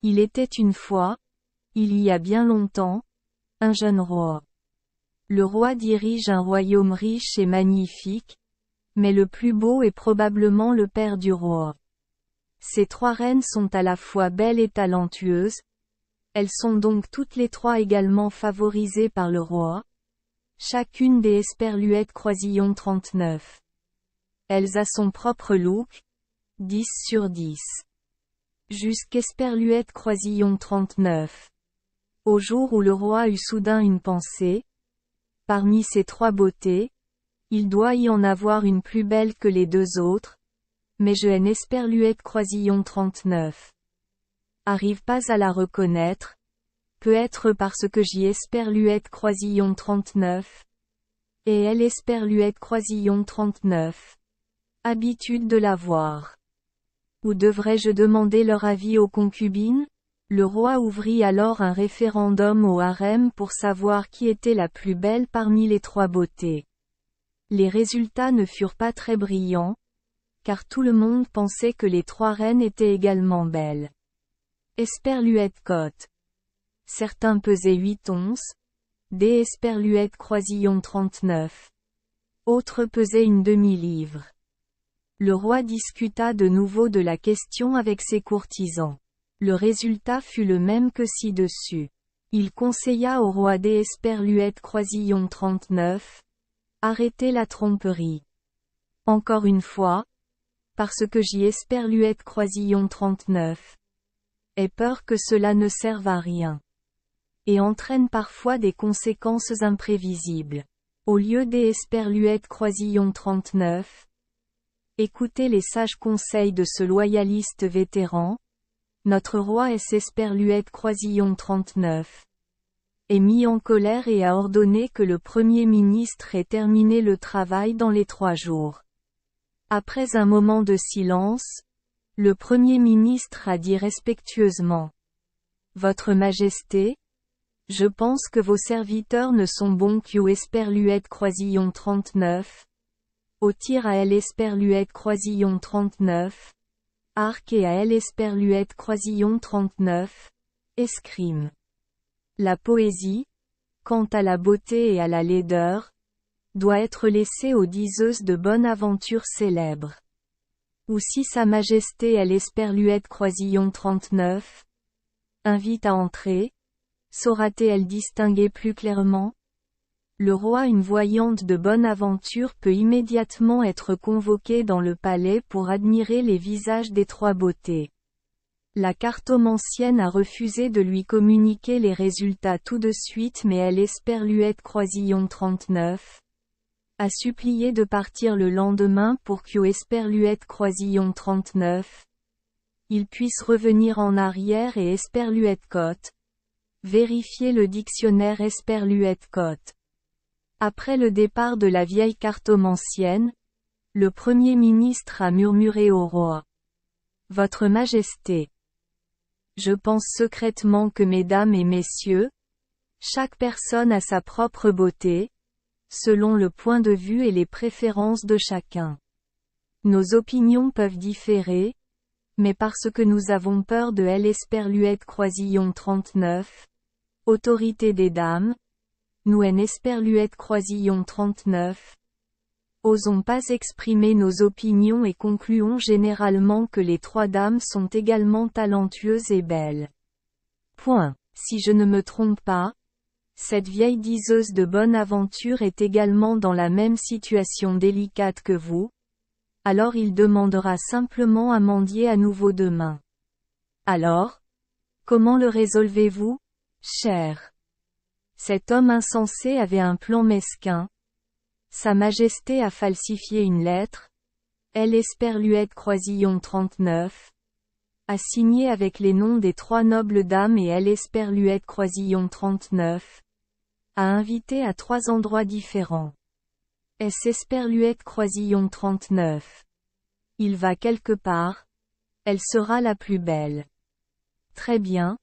Il était une fois, il y a bien longtemps, un jeune roi. Le roi dirige un royaume riche et magnifique, mais le plus beau est probablement le père du roi. Ces trois reines sont à la fois belles et talentueuses, elles sont donc toutes les trois également favorisées par le roi, chacune des Esperluètes Croisillon 39. Elles a son propre look, 10 sur 10. Jusqu'Esperluette Croisillon 39. Au jour où le roi eut soudain une pensée, parmi ces trois beautés, il doit y en avoir une plus belle que les deux autres, mais je haine Esperluette Croisillon 39. Arrive pas à la reconnaître, peut-être parce que j'y Esperluette Croisillon 39. Et elle Esperluette Croisillon 39. Habitude de la voir. Ou devrais-je demander leur avis aux concubines? Le roi ouvrit alors un référendum au harem pour savoir qui était la plus belle parmi les trois beautés. Les résultats ne furent pas très brillants, car tout le monde pensait que les trois reines étaient également belles. Esperluette cote. Certains pesaient 8 onces, des Esperluette Croisillon 39. Autres pesaient une demi-livre. Le roi discuta de nouveau de la question avec ses courtisans. Le résultat fut le même que ci-dessus. Il conseilla au roi des Esperluette Croisillon 39. Arrêtez la tromperie. Encore une fois, parce que j'y Esperluette Croisillon 39. Ai peur que cela ne serve à rien. Et entraîne parfois des conséquences imprévisibles. Au lieu des Esperluette Croisillon 39. Écoutez les sages conseils de ce loyaliste vétéran. Notre roi Esperluette Croisillon 39. Est mis en colère et a ordonné que le Premier ministre ait terminé le travail dans les 3 jours. Après un moment de silence, le Premier ministre a dit respectueusement. Votre Majesté, je pense que vos serviteurs ne sont bons qu'au Esperluette Croisillon 39. Au tir à elle Esperluette Croisillon 39. Arc et à elle Esperluette Croisillon 39. Escrime. La poésie, quant à la beauté et à la laideur, doit être laissée aux diseuses de bonne aventure célèbres. Ou si Sa Majesté elle Esperluette Croisillon 39. Invite à entrer, saura-t-elle distinguer plus clairement? Le roi une voyante de bonne aventure peut immédiatement être convoqué dans le palais pour admirer les visages des trois beautés. La cartomancienne a refusé de lui communiquer les résultats tout de suite mais elle Esperluette Croisillon 39. A supplié de partir le lendemain pour qu'au Esperluette Croisillon 39. Il puisse revenir en arrière et Esperluette cote. Vérifier le dictionnaire Esperluette cote. Après le départ de la vieille cartomancienne, le Premier ministre a murmuré au roi. Votre Majesté. Je pense secrètement que mesdames et messieurs, chaque personne a sa propre beauté, selon le point de vue et les préférences de chacun. Nos opinions peuvent différer, mais parce que nous avons peur de elle Esperluette Croisillon 39, autorité des dames, nous en Esperluette Croisillon 39. Osons pas exprimer nos opinions et concluons généralement que les trois dames sont également talentueuses et belles. Point. Si je ne me trompe pas, cette vieille diseuse de bonne aventure est également dans la même situation délicate que vous. Alors il demandera simplement à mendier à nouveau demain. Alors? Comment le résolvez-vous, cher? Cet homme insensé avait un plan mesquin. Sa Majesté a falsifié une lettre. Elle Esperluette Croisillon 39. A signé avec les noms des trois nobles dames et elle Esperluette Croisillon 39. A invité à 3 endroits différents. S. Esperluette Croisillon 39. Il va quelque part. Elle sera la plus belle. Très bien.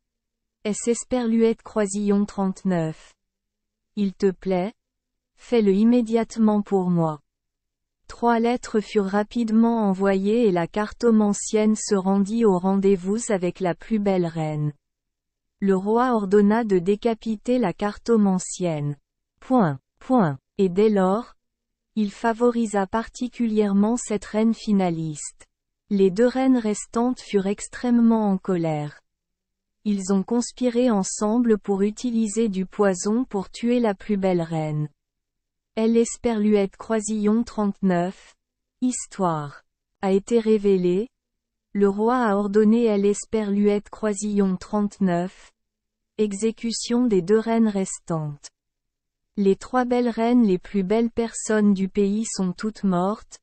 S. Esperluette Croisillon 39. Il te plaît? Fais-le immédiatement pour moi. 3 lettres furent rapidement envoyées et la cartomancienne se rendit au rendez-vous avec la plus belle reine. Le roi ordonna de décapiter la cartomancienne. Et dès lors, il favorisa particulièrement cette reine finaliste. Les 2 reines restantes furent extrêmement en colère. Ils ont conspiré ensemble pour utiliser du poison pour tuer la plus belle reine. L'esperluette Croisillon 39. Histoire. A été révélée. Le roi a ordonné l'esperluette Croisillon 39. Exécution des 2 reines restantes. Les 3 belles reines, les plus belles personnes du pays, sont toutes mortes.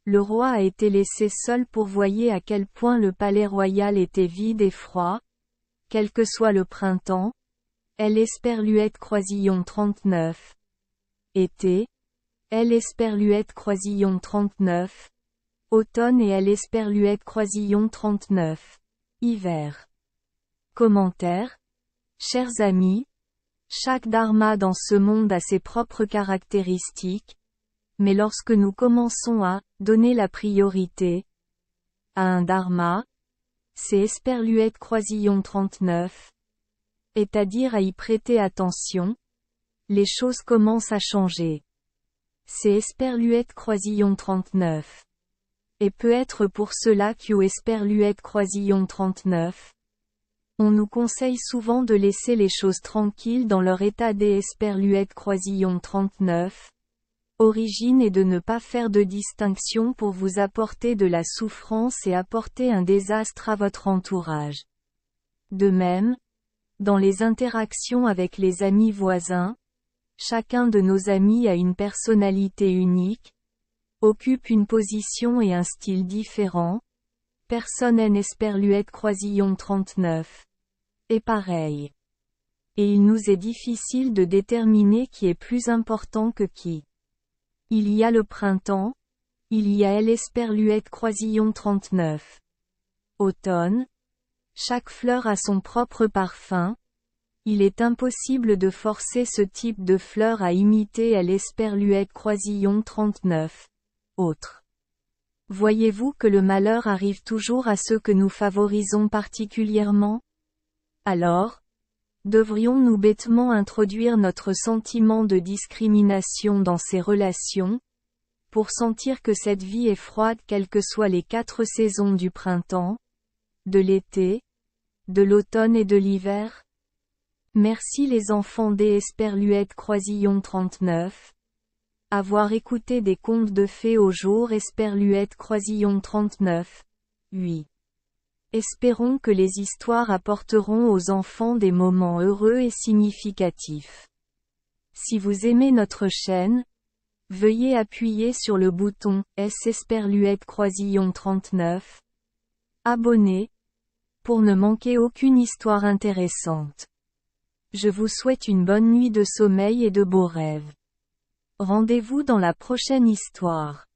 Le roi a été laissé seul pour voir à quel point le palais royal était vide et froid. Quel que soit le printemps. L'esperluette Croisillon 39. Été. L'esperluette Croisillon 39. Automne et l'esperluette Croisillon 39. Hiver. Commentaire. Chers amis, chaque dharma dans ce monde a ses propres caractéristiques, mais lorsque nous commençons à donner la priorité à un dharma, c'est esperluette Croisillon 39, c'est-à-dire à y prêter attention, les choses commencent à changer. C'est esperluette Croisillon 39. Et peut être pour cela que esperluette Croisillon 39. On nous conseille souvent de laisser les choses tranquilles dans leur état d'esperluette Croisillon 39. Origine et de ne pas faire de distinction pour vous apporter de la souffrance et apporter un désastre à votre entourage. De même, dans les interactions avec les amis voisins, chacun de nos amis a une personnalité unique, occupe une position et un style différent. Personne n'esperluette Croisillon 39. Et pareil. Et il nous est difficile de déterminer qui est plus important que qui. Il y a le printemps, il y a l'esperluette Croisillon 39. Automne. Chaque fleur a son propre parfum. Il est impossible de forcer ce type de fleur à imiter l'esperluette Croisillon 39. Autre. Voyez-vous que le malheur arrive toujours à ceux que nous favorisons particulièrement? Alors, devrions-nous bêtement introduire notre sentiment de discrimination dans ces relations, pour sentir que cette vie est froide quelles que soient les 4 saisons du printemps, de l'été, de l'automne et de l'hiver? Merci les enfants d'esperluette Croisillon 39. Avoir écouté des contes de fées au jour esperluette Croisillon 39. 8. Espérons que les histoires apporteront aux enfants des moments heureux et significatifs. Si vous aimez notre chaîne, veuillez appuyer sur le bouton esperluette Croisillon 39. Abonner, pour ne manquer aucune histoire intéressante. Je vous souhaite une bonne nuit de sommeil et de beaux rêves. Rendez-vous dans la prochaine histoire.